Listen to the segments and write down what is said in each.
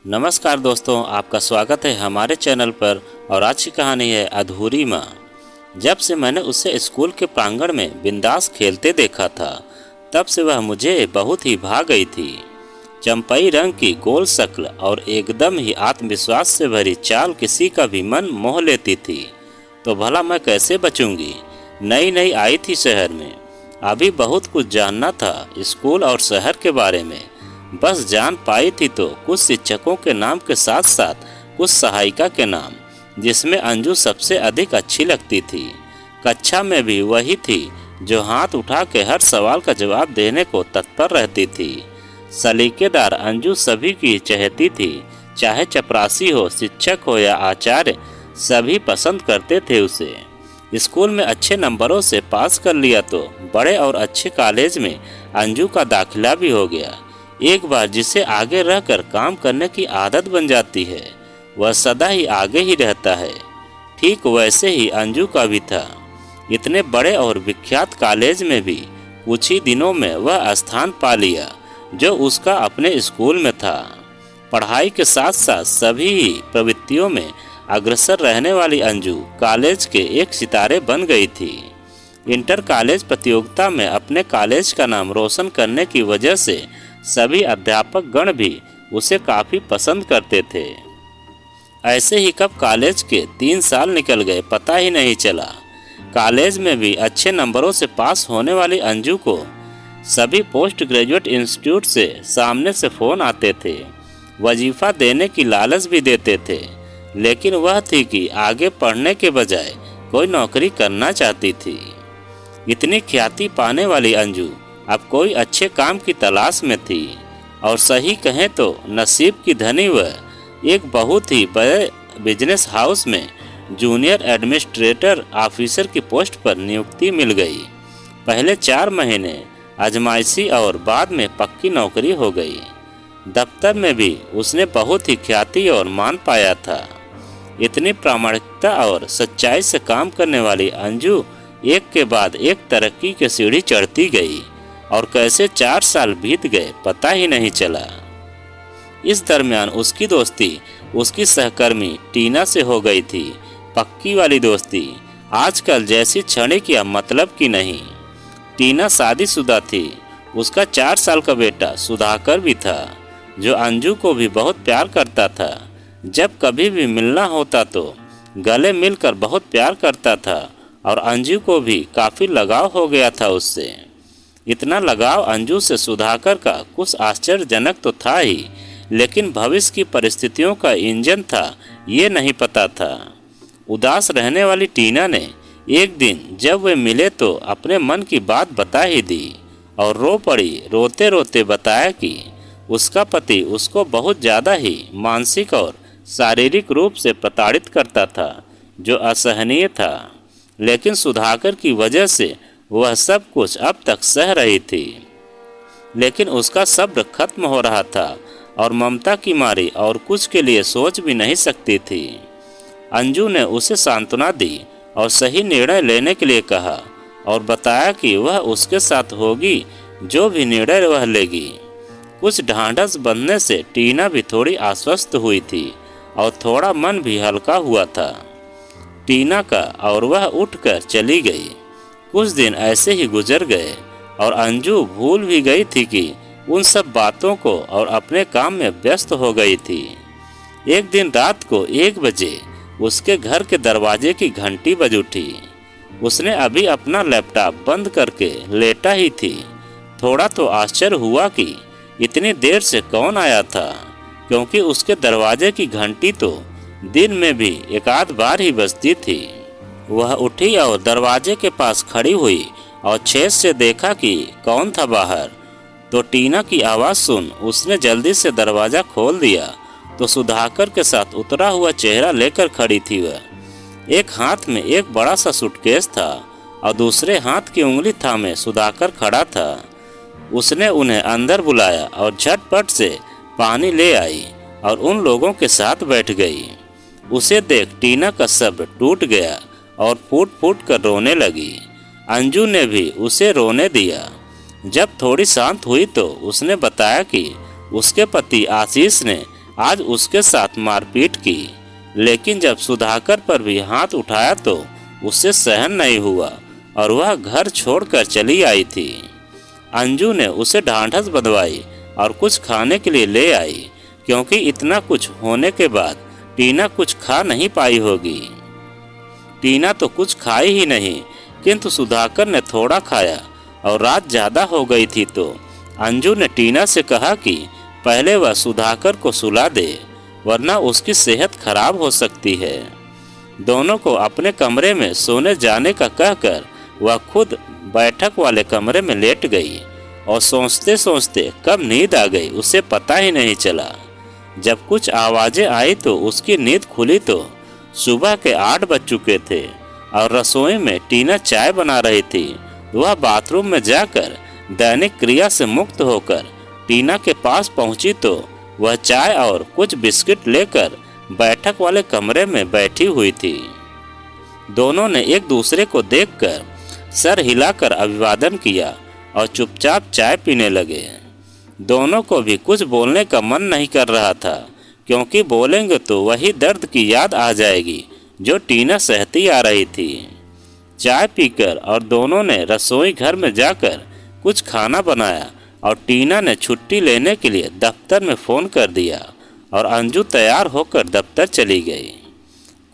नमस्कार दोस्तों, आपका स्वागत है हमारे चैनल पर। और आज की कहानी है अधूरी माँ। जब से मैंने उसे स्कूल के प्रांगण में बिंदास खेलते देखा था, तब से वह मुझे बहुत ही भा गई थी। चंपई रंग की गोल शक्ल और एकदम ही आत्मविश्वास से भरी चाल किसी का भी मन मोह लेती थी। तो भला मैं कैसे बचूंगी? नई नई आई थी शहर में, अभी बहुत कुछ जानना था स्कूल और शहर के बारे में। बस जान पाई थी तो कुछ शिक्षकों के नाम के साथ साथ कुछ सहायिका के नाम, जिसमें अंजू सबसे अधिक अच्छी लगती थी। कक्षा में भी वही थी जो हाथ उठा के हर सवाल का जवाब देने को तत्पर रहती थी। सलीकेदार अंजू सभी की चहेती थी, चाहे चपरासी हो, शिक्षक हो या आचार्य, सभी पसंद करते थे उसे। स्कूल में अच्छे नंबरों से पास कर लिया तो बड़े और अच्छे कॉलेज में अंजू का दाखिला भी हो गया। एक बार जिसे आगे रहकर काम करने की आदत बन जाती है, वह सदा ही आगे ही रहता है। ठीक वैसे ही अंजू का भी था। इतने बड़े और विख्यात कॉलेज में भी कुछ ही दिनों में वह स्थान पा लिया जो उसका अपने स्कूल में था। पढ़ाई के साथ साथ सभी ही प्रवृत्तियों में अग्रसर रहने वाली अंजू कॉलेज के एक सितारे बन गई थी। इंटर कॉलेज प्रतियोगिता में अपने कॉलेज का नाम रोशन करने की वजह से सभी अध्यापक गण भी उसे काफ़ी पसंद करते थे। ऐसे ही कब कॉलेज के 3 साल निकल गए पता ही नहीं चला। कॉलेज में भी अच्छे नंबरों से पास होने वाली अंजू को सभी पोस्ट ग्रेजुएट इंस्टीट्यूट से सामने से फ़ोन आते थे, वजीफ़ा देने की लालच भी देते थे। लेकिन वह थी कि आगे पढ़ने के बजाय कोई नौकरी करना चाहती थी। इतनी ख्याति पाने वाली अंजू अब कोई अच्छे काम की तलाश में थी, और सही कहें तो नसीब की धनी वह एक बहुत ही बड़े बिजनेस हाउस में जूनियर एडमिनिस्ट्रेटर ऑफिसर की पोस्ट पर नियुक्ति मिल गई। पहले 4 महीने आजमाइशी और बाद में पक्की नौकरी हो गई। दफ्तर में भी उसने बहुत ही ख्याति और मान पाया था। इतनी प्रामाणिकता और सच्चाई से काम करने वाली अंजू एक के बाद एक तरक्की की सीढ़ी चढ़ती गई, और कैसे 4 साल बीत गए पता ही नहीं चला। इस दरमियान उसकी दोस्ती उसकी सहकर्मी टीना से हो गई थी। पक्की वाली दोस्ती, आजकल जैसी क्षणिक या मतलब की नहीं। टीना शादीशुदा थी। उसका 4 साल का बेटा सुधाकर भी था, जो अंजू को भी बहुत प्यार करता था। जब कभी भी मिलना होता तो गले मिलकर बहुत प्यार करता था, और अंजू को भी काफ़ी लगाव हो गया था उससे। इतना लगाव अंजू से सुधाकर का कुछ आश्चर्यजनक तो था ही, लेकिन भविष्य की परिस्थितियों का इंजन था ये नहीं पता था। उदास रहने वाली टीना ने एक दिन जब वे मिले तो अपने मन की बात बता ही दी, और रो पड़ी। रोते रोते बताया कि उसका पति उसको बहुत ज़्यादा ही मानसिक और शारीरिक रूप से प्रताड़ित करता था, जो असहनीय था। लेकिन सुधाकर की वजह से वह सब कुछ अब तक सह रही थी। लेकिन उसका सब्र खत्म हो रहा था, और ममता की मारी और कुछ के लिए सोच भी नहीं सकती थी। अंजू ने उसे सांत्वना दी और सही निर्णय लेने के लिए कहा, और बताया कि वह उसके साथ होगी जो भी निर्णय वह लेगी। कुछ ढांढस बंधने से टीना भी थोड़ी आश्वस्त हुई थी, और थोड़ा मन भी हल्का हुआ था टीना का, और वह उठकर चली गई। कुछ दिन ऐसे ही गुजर गए, और अंजू भूल भी गई थी कि उन सब बातों को, और अपने काम में व्यस्त हो गई थी। एक दिन रात को 1 बजे उसके घर के दरवाजे की घंटी बज उठी। उसने अभी अपना लैपटॉप बंद करके लेटा ही थी। थोड़ा तो आश्चर्य हुआ कि इतनी देर से कौन आया था, क्योंकि उसके दरवाजे की घंटी तो दिन में भी एक आध बार ही बजती थी। वह उठी और दरवाजे के पास खड़ी हुई, और छेद से देखा कि कौन था बाहर। तो टीना की आवाज़ सुन उसने जल्दी से दरवाज़ा खोल दिया, तो सुधाकर के साथ उतरा हुआ चेहरा लेकर खड़ी थी वह। एक हाथ में एक बड़ा सा सूटकेस था, और दूसरे हाथ की उंगली थामे सुधाकर खड़ा था। उसने उन्हें अंदर बुलाया और झटपट से पानी ले आई, और उन लोगों के साथ बैठ गई। उसे देख टीना का सब्र टूट गया और फूट फूट कर रोने लगी। अंजू ने भी उसे रोने दिया। जब थोड़ी शांत हुई तो उसने बताया कि उसके पति आशीष ने आज उसके साथ मारपीट की, लेकिन जब सुधाकर पर भी हाथ उठाया तो उससे सहन नहीं हुआ और वह घर छोड़कर चली आई थी। अंजू ने उसे ढांढस बंधवाई और कुछ खाने के लिए ले आई, क्योंकि इतना कुछ होने के बाद टीना कुछ खा नहीं पाई होगी। टीना तो कुछ खाई ही नहीं, किंतु सुधाकर ने थोड़ा खाया और रात ज़्यादा हो गई थी तो अंजू ने टीना से कहा कि पहले वह सुधाकर को सुला दे, वरना उसकी सेहत खराब हो सकती है। दोनों को अपने कमरे में सोने जाने का कहकर वह खुद बैठक वाले कमरे में लेट गई और सोचते सोचते कब नींद आ गई उसे पता ही नहीं चला। जब कुछ आवाज़ें आई तो उसकी नींद खुली तो सुबह के 8 बज चुके थे और रसोई में टीना चाय बना रही थी। वह बाथरूम में जाकर दैनिक क्रिया से मुक्त होकर टीना के पास पहुंची तो वह चाय और कुछ बिस्किट लेकर बैठक वाले कमरे में बैठी हुई थी। दोनों ने एक दूसरे को देखकर सर हिलाकर अभिवादन किया और चुपचाप चाय पीने लगे। दोनों को भी कुछ बोलने का मन नहीं कर रहा था, क्योंकि बोलेंगे तो वही दर्द की याद आ जाएगी जो टीना सहती आ रही थी। चाय पीकर और दोनों ने रसोई घर में जाकर कुछ खाना बनाया और टीना ने छुट्टी लेने के लिए दफ्तर में फ़ोन कर दिया और अंजू तैयार होकर दफ्तर चली गई।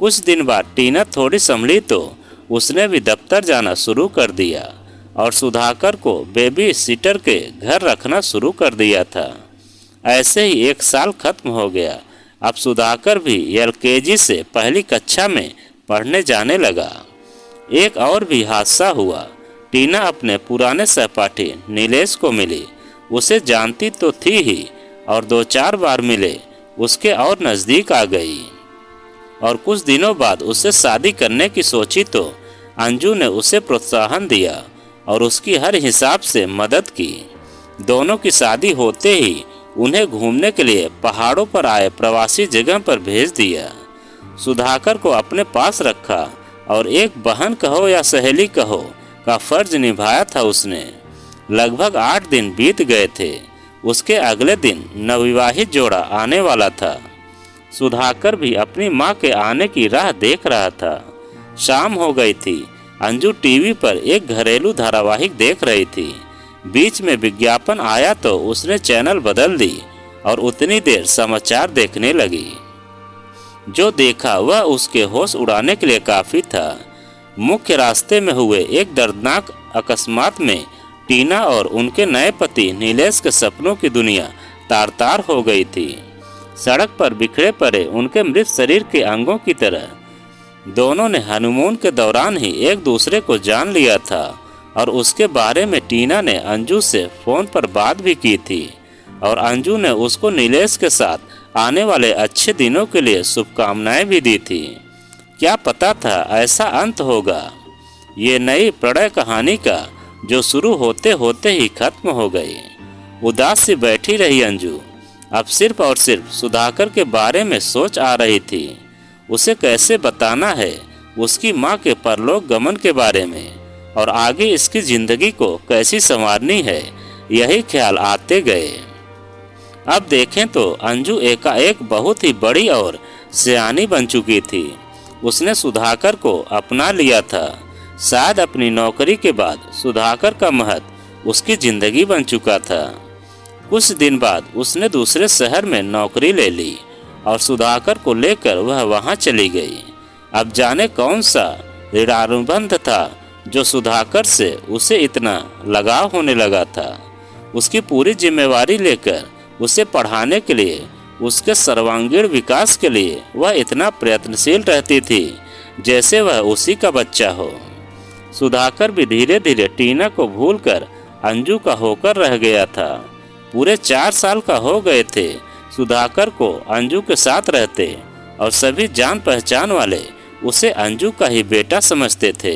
कुछ दिन बाद टीना थोड़ी संभली तो उसने भी दफ्तर जाना शुरू कर दिया और सुधाकर को बेबी सिटर के घर रखना शुरू कर दिया था। ऐसे ही 1 साल खत्म हो गया। अब सुधाकर भी LKG से पहली कक्षा में पढ़ने जाने लगा। एक और भी हादसा हुआ। टीना अपने पुराने सहपाठी नीलेश को मिली। उसे जानती तो थी ही और 2-4 बार मिले उसके और नज़दीक आ गई और कुछ दिनों बाद उससे शादी करने की सोची तो अंजू ने उसे प्रोत्साहन दिया और उसकी हर हिसाब से मदद की। दोनों की शादी होते ही उन्हें घूमने के लिए पहाड़ों पर आए प्रवासी जगह पर भेज दिया। सुधाकर को अपने पास रखा और एक बहन कहो या सहेली कहो का फर्ज निभाया था उसने। लगभग 8 दिन बीत गए थे। उसके अगले दिन नवविवाहित जोड़ा आने वाला था। सुधाकर भी अपनी माँ के आने की राह देख रहा था। शाम हो गई थी। अंजू टीवी पर एक घरेलू धारावाहिक देख रही थी। बीच में विज्ञापन आया तो उसने चैनल बदल दी और उतनी देर समाचार देखने लगी। जो देखा वह उसके होश उड़ाने के लिए काफ़ी था। मुख्य रास्ते में हुए एक दर्दनाक अकस्मात में टीना और उनके नए पति नीलेश के सपनों की दुनिया तार तार हो गई थी। सड़क पर बिखरे पड़े उनके मृत शरीर के अंगों की तरह दोनों ने हनीमून के दौरान ही एक दूसरे को जान लिया था और उसके बारे में टीना ने अंजू से फ़ोन पर बात भी की थी और अंजू ने उसको नीलेश के साथ आने वाले अच्छे दिनों के लिए शुभकामनाएं भी दी थी। क्या पता था ऐसा अंत होगा, ये नई प्रणय कहानी का जो शुरू होते होते ही खत्म हो गई। उदास सी बैठी रही अंजू अब सिर्फ और सिर्फ सुधाकर के बारे में सोच आ रही थी। उसे कैसे बताना है उसकी माँ के परलोक गमन के बारे में और आगे इसकी जिंदगी को कैसी संवारनी है, यही ख्याल आते गए। अब देखें तो अंजू एकाएक बहुत ही बड़ी और सयानी बन चुकी थी। उसने सुधाकर को अपना लिया था। शायद अपनी नौकरी के बाद सुधाकर का महत्व उसकी जिंदगी बन चुका था। कुछ दिन बाद उसने दूसरे शहर में नौकरी ले ली और सुधाकर को लेकर वह वहां चली गई। अब जाने कौन सा ऋणानुबंध था जो सुधाकर से उसे इतना लगाव होने लगा था। उसकी पूरी जिम्मेवारी लेकर उसे पढ़ाने के लिए, उसके सर्वांगीण विकास के लिए वह इतना प्रयत्नशील रहती थी जैसे वह उसी का बच्चा हो। सुधाकर भी धीरे धीरे टीना को भूलकर अंजू का होकर रह गया था। पूरे 4 साल का हो गए थे सुधाकर को अंजू के साथ रहते और सभी जान पहचान वाले उसे अंजू का ही बेटा समझते थे।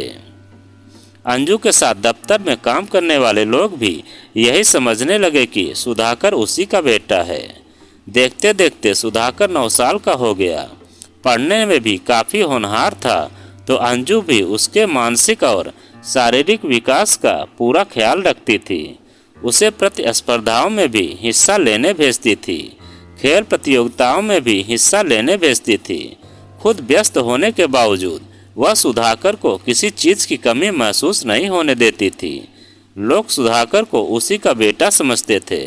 अंजू के साथ दफ्तर में काम करने वाले लोग भी यही समझने लगे कि सुधाकर उसी का बेटा है। देखते देखते सुधाकर 9 साल का हो गया। पढ़ने में भी काफ़ी होनहार था तो अंजू भी उसके मानसिक और शारीरिक विकास का पूरा ख्याल रखती थी। उसे प्रतिस्पर्धाओं में भी हिस्सा लेने भेजती थी। खेल प्रतियोगिताओं में भी हिस्सा लेने भेजती थी। खुद व्यस्त होने के बावजूद वह सुधाकर को किसी चीज़ की कमी महसूस नहीं होने देती थी। लोग सुधाकर को उसी का बेटा समझते थे।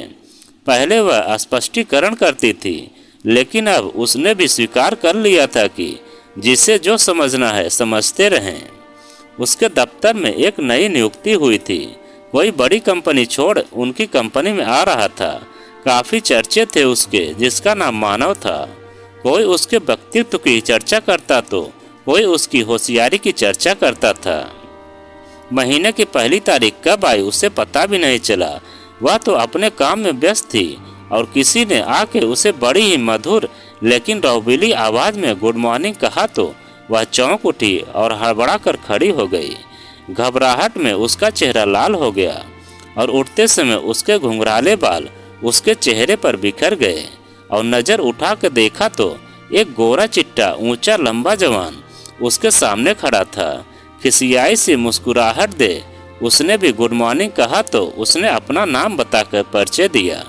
पहले वह स्पष्टीकरण करती थी, लेकिन अब उसने भी स्वीकार कर लिया था कि जिसे जो समझना है समझते रहें। उसके दफ्तर में एक नई नियुक्ति हुई थी। कोई बड़ी कंपनी छोड़ उनकी कंपनी में आ रहा था। काफ़ी चर्चे थे उसके, जिसका नाम मानव था। कोई उसके व्यक्तित्व की चर्चा करता तो कोई उसकी होशियारी की चर्चा करता था। महीने की पहली तारीख कब आई उसे पता भी नहीं चला। वह तो अपने काम में व्यस्त थी और किसी ने आके उसे बड़ी ही मधुर लेकिन रौबीली आवाज़ में गुड मॉर्निंग कहा तो वह चौंक उठी और हड़बड़ा कर खड़ी हो गई। घबराहट में उसका चेहरा लाल हो गया और उठते समय उसके घुंघराले बाल उसके चेहरे पर बिखर गए और नज़र उठा कर देखा तो एक गोरा चिट्टा ऊंचा लंबा जवान उसके सामने खड़ा था। खिसियाई सी मुस्कुराहट दे उसने भी गुड मॉर्निंग कहा तो उसने अपना नाम बताकर परिचय दिया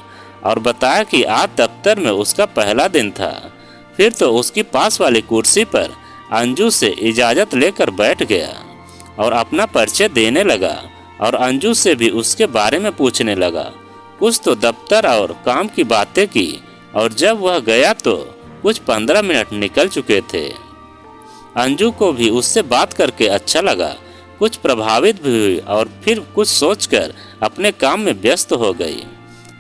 और बताया कि आज दफ्तर में उसका पहला दिन था। फिर तो उसकी पास वाली कुर्सी पर अंजू से इजाज़त लेकर बैठ गया और अपना परिचय देने लगा और अंजू से भी उसके बारे में पूछने लगा। कुछ तो दफ्तर और काम की बातें की और जब वह गया तो कुछ 15 मिनट निकल चुके थे। अंजू को भी उससे बात करके अच्छा लगा, कुछ प्रभावित भी हुई और फिर कुछ सोचकर अपने काम में व्यस्त हो गई।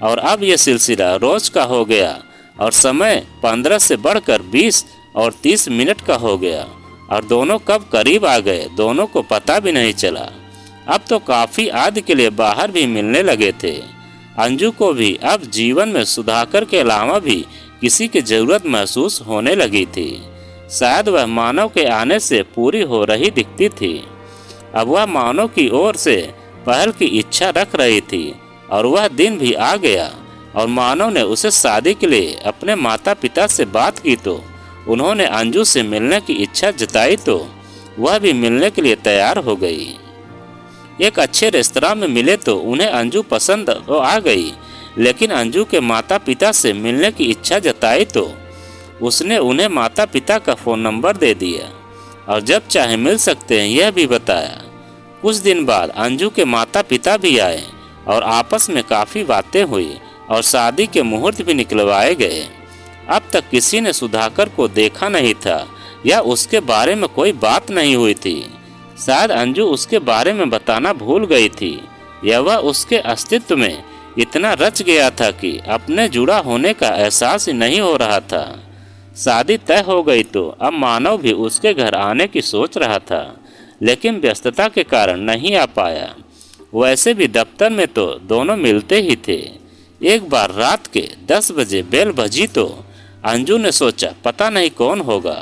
और अब यह सिलसिला रोज का हो गया और समय 15 से बढ़कर 20 और 30 मिनट का हो गया और दोनों कब करीब आ गए दोनों को पता भी नहीं चला। अब तो काफ़ी आदि के लिए बाहर भी मिलने लगे थे। अंजू को भी अब जीवन में सुधाकर के अलावा भी किसी की ज़रूरत महसूस होने लगी थी। शायद वह मानव के आने से पूरी हो रही दिखती थी। अब वह मानव की ओर से पहल की इच्छा रख रही थी और वह दिन भी आ गया और मानव ने उसे शादी के लिए अपने माता पिता से बात की तो उन्होंने अंजू से मिलने की इच्छा जताई तो वह भी मिलने के लिए तैयार हो गई। एक अच्छे रेस्तरां में मिले तो उन्हें अंजू पसंद तो आ गई, लेकिन अंजू के माता पिता से मिलने की इच्छा जताई तो उसने उन्हें माता पिता का फ़ोन नंबर दे दिया और जब चाहे मिल सकते हैं यह भी बताया। कुछ दिन बाद अंजू के माता पिता भी आए और आपस में काफ़ी बातें हुई और शादी के मुहूर्त भी निकलवाए गए। अब तक किसी ने सुधाकर को देखा नहीं था या उसके बारे में कोई बात नहीं हुई थी। शायद अंजू उसके बारे में बताना भूल गई थी या वह उसके अस्तित्व में इतना रच गया था कि अपने जुड़ा होने का एहसास ही नहीं हो रहा था। शादी तय हो गई तो अब मानव भी उसके घर आने की सोच रहा था, लेकिन व्यस्तता के कारण नहीं आ पाया। वैसे भी दफ्तर में तो दोनों मिलते ही थे। एक बार रात के 10 बजे बेल बजी तो अंजू ने सोचा पता नहीं कौन होगा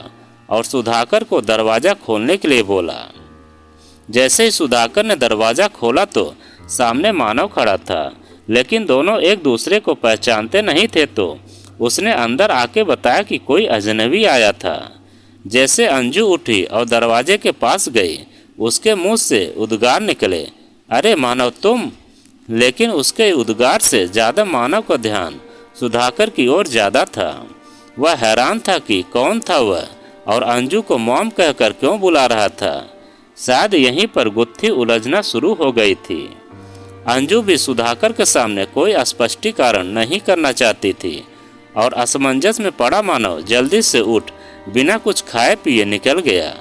और सुधाकर को दरवाज़ा खोलने के लिए बोला। जैसे ही सुधाकर ने दरवाज़ा खोला तो सामने मानव खड़ा था, लेकिन दोनों एक दूसरे को पहचानते नहीं थे तो उसने अंदर आके बताया कि कोई अजनबी आया था। जैसे अंजू उठी और दरवाजे के पास गई, उसके मुंह से उद्गार निकले, अरे मानव तुम। लेकिन उसके उद्गार से ज़्यादा मानव का ध्यान सुधाकर की ओर ज़्यादा था। वह हैरान था कि कौन था वह और अंजू को मॉम कहकर क्यों बुला रहा था। शायद यहीं पर गुत्थी उलझना शुरू हो गई थी। अंजू भी सुधाकर के सामने कोई स्पष्टीकरण नहीं करना चाहती थी और असमंजस में पड़ा मानव जल्दी से उठ बिना कुछ खाए पिए निकल गया।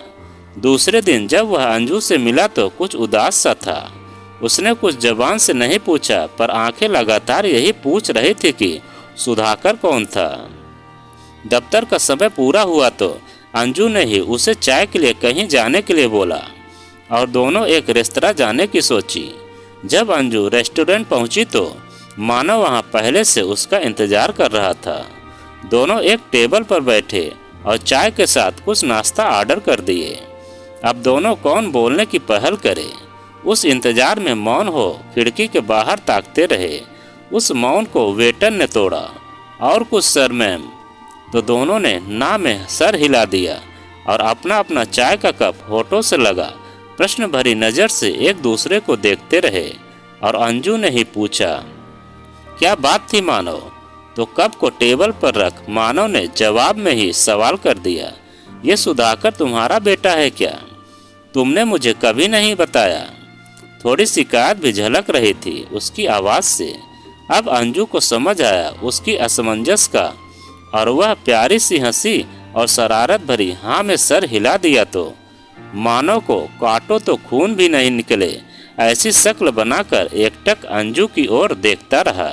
दूसरे दिन जब वह अंजू से मिला तो कुछ उदास सा था। उसने कुछ जबान से नहीं पूछा, पर आंखें लगातार यही पूछ रही थी कि सुधाकर कौन था। दफ्तर का समय पूरा हुआ तो अंजू ने ही उसे चाय के लिए कहीं जाने के लिए बोला और दोनों एक रेस्तरां जाने की सोची। जब अंजू रेस्टोरेंट पहुंची तो मानव वहां पहले से उसका इंतजार कर रहा था। दोनों एक टेबल पर बैठे और चाय के साथ कुछ नाश्ता ऑर्डर कर दिए। अब दोनों कौन बोलने की पहल करे, उस इंतजार में मौन हो खिड़की के बाहर ताकते रहे। उस मौन को वेटर ने तोड़ा और कुछ सर मैम, तो दोनों ने ना में सर हिला दिया और अपना अपना चाय का कप होठों से लगा प्रश्न भरी नज़र से एक दूसरे को देखते रहे। और अंजू ने ही पूछा, क्या बात थी मानव, तो कप को टेबल पर रख मानव ने जवाब में ही सवाल कर दिया, ये सुधाकर तुम्हारा बेटा है क्या? तुमने मुझे कभी नहीं बताया। थोड़ी शिकायत भी झलक रही थी उसकी आवाज़ से। अब अंजू को समझ आया उसकी असमंजस का, और वह प्यारी सी हंसी और शरारत भरी हाँ में सर हिला दिया। तो मानव को काटो तो खून भी नहीं निकले ऐसी शक्ल बनाकर एकटक अंजू की ओर देखता रहा,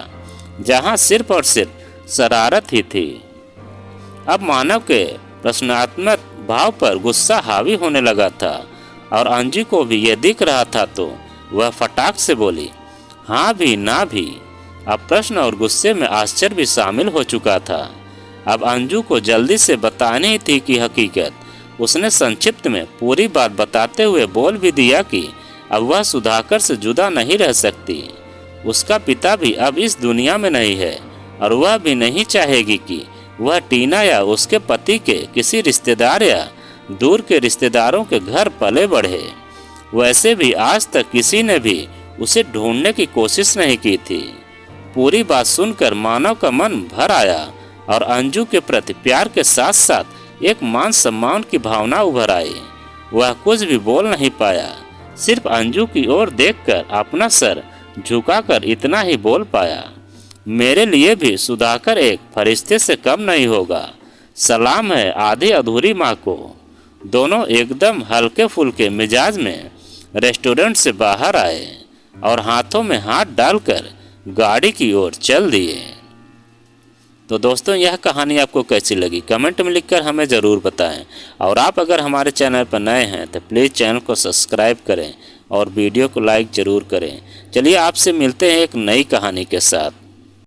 जहाँ सिर्फ और सिर्फ शरारत ही थी। अब मानव के प्रश्नात्मक भाव पर गुस्सा हावी होने लगा था, और अंजू को भी यह दिख रहा था। तो वह फटाक से बोली, हाँ भी ना भी। अब प्रश्न और गुस्से में आश्चर्य भी शामिल हो चुका था। अब अंजू को जल्दी से बतानी थी कि हकीकत। उसने संक्षिप्त में पूरी बात बताते हुए बोल भी दिया कि अब वह सुधाकर से जुदा नहीं रह सकती। उसका पिता भी अब इस दुनिया में नहीं है, और वह भी नहीं चाहेगी कि वह टीना या उसके पति के किसी रिश्तेदार या दूर के रिश्तेदारों के घर पले बढ़े। वैसे भी आज तक किसी ने भी उसे ढूंढने की कोशिश नहीं की थी। पूरी बात सुनकर मानव का मन भर आया, और अंजू के प्रति प्यार के साथ साथ एक मान सम्मान की भावना उभर आई। वह कुछ भी बोल नहीं पाया, सिर्फ अंजू की ओर देखकर अपना सर झुकाकर इतना ही बोल पाया, मेरे लिए भी सुधाकर एक फरिश्ते से कम नहीं होगा। सलाम है आधी अधूरी माँ को। दोनों एकदम हल्के फुल्के मिजाज में रेस्टोरेंट से बाहर आए और हाथों में हाथ डालकर गाड़ी की ओर चल दिए। तो दोस्तों, यह कहानी आपको कैसी लगी कमेंट में लिखकर हमें ज़रूर बताएं, और आप अगर हमारे चैनल पर नए हैं तो प्लीज़ चैनल को सब्सक्राइब करें और वीडियो को लाइक ज़रूर करें। चलिए आपसे मिलते हैं एक नई कहानी के साथ।